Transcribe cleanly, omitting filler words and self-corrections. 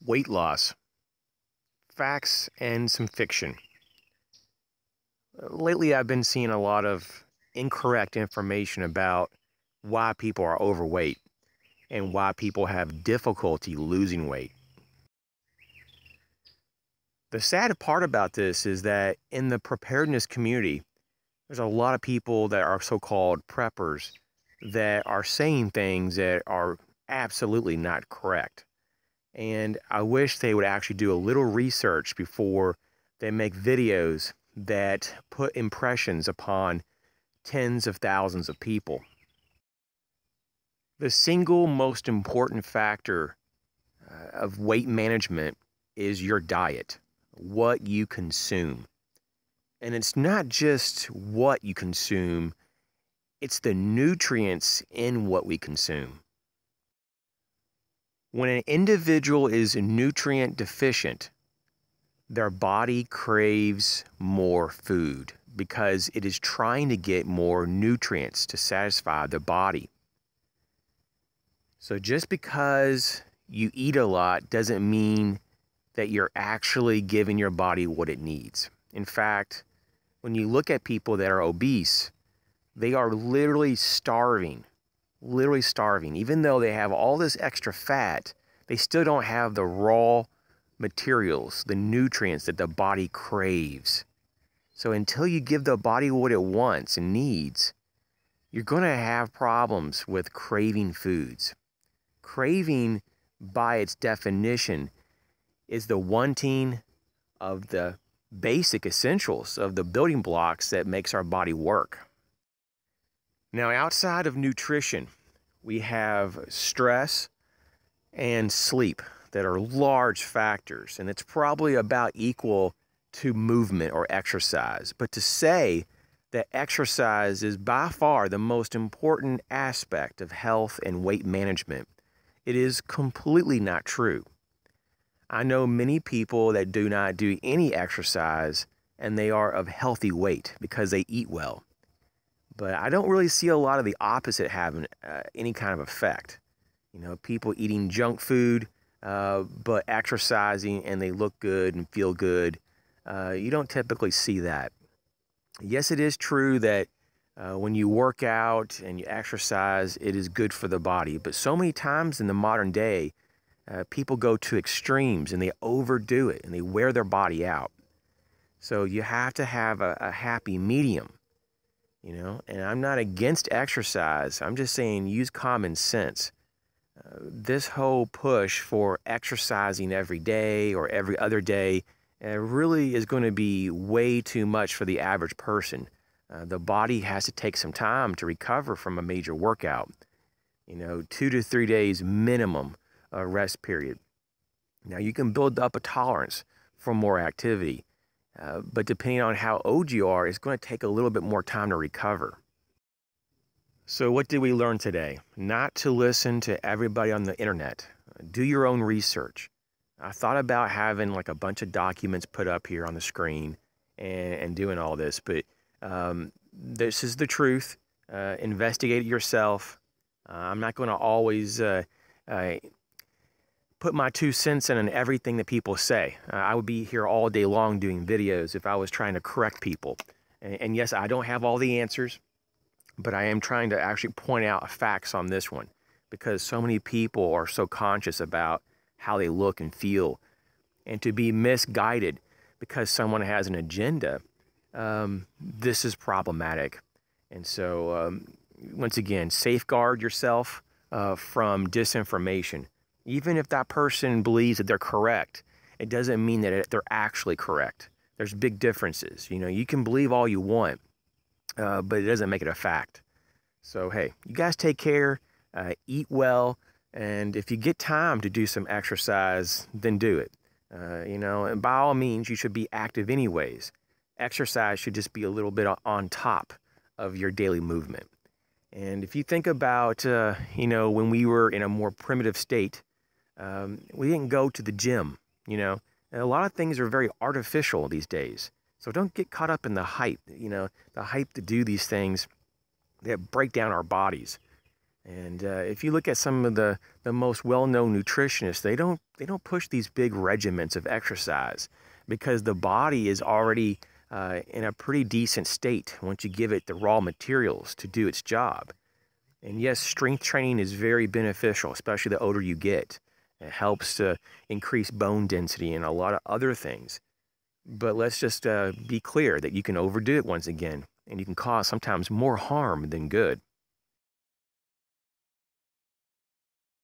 Weight loss, facts and some fiction. Lately, I've been seeing a lot of incorrect information about why people are overweight and why people have difficulty losing weight. The sad part about this is that in the preparedness community, there's a lot of people that are so-called preppers that are saying things that are absolutely not correct. And I wish they would actually do a little research before they make videos that put impressions upon tens of thousands of people. The single most important factor of weight management is your diet, what you consume. And it's not just what you consume, it's the nutrients in what we consume. When an individual is nutrient deficient, their body craves more food because it is trying to get more nutrients to satisfy the body. So just because you eat a lot doesn't mean that you're actually giving your body what it needs. In fact, when you look at people that are obese, they are literally starving. Even though they have all this extra fat, they still don't have the raw materials, the nutrients that the body craves. So until you give the body what it wants and needs, you're going to have problems with craving foods. Craving, by its definition, is the wanting of the basic essentials of the building blocks that makes our body work. Now, outside of nutrition, we have stress and sleep that are large factors, and it's probably about equal to movement or exercise. But to say that exercise is by far the most important aspect of health and weight management, it is completely not true. I know many people that do not do any exercise and they are of healthy weight because they eat well. But I don't really see a lot of the opposite having any kind of effect. You know, people eating junk food, but exercising and they look good and feel good. You don't typically see that. Yes, it is true that when you work out and you exercise, it is good for the body. But so many times in the modern day, people go to extremes and they overdo it and they wear their body out. So you have to have a happy medium. You know, and I'm not against exercise. I'm just saying use common sense. This whole push for exercising every day or every other day really is going to be way too much for the average person. The body has to take some time to recover from a major workout. You know, 2 to 3 days minimum rest period. Now, you can build up a tolerance for more activity. But depending on how old you are, it's going to take a little bit more time to recover. So what did we learn today? Not to listen to everybody on the internet. Do your own research. I thought about having like a bunch of documents put up here on the screen and doing all this, but this is the truth. Investigate it yourself. I'm not going to always put my 2 cents in on everything that people say. I would be here all day long doing videos if I was trying to correct people. And yes, I don't have all the answers, but I am trying to actually point out facts on this one because so many people are so conscious about how they look and feel. And to be misguided because someone has an agenda, this is problematic. And so, once again, safeguard yourself from disinformation. Even if that person believes that they're correct, it doesn't mean that they're actually correct. There's big differences. You know, you can believe all you want, but it doesn't make it a fact. So, hey, you guys take care, eat well, and if you get time to do some exercise, then do it. You know, and by all means, you should be active anyways. Exercise should just be a little bit on top of your daily movement. And if you think about, you know, when we were in a more primitive state, we didn't go to the gym, you know. And a lot of things are very artificial these days. So don't get caught up in the hype, you know, the hype to do these things that break down our bodies. And if you look at some of the most well-known nutritionists, they don't push these big regimens of exercise because the body is already in a pretty decent state once you give it the raw materials to do its job. And yes, strength training is very beneficial, especially the older you get. It helps to increase bone density and a lot of other things. But let's just be clear that you can overdo it once again, and you can cause sometimes more harm than good.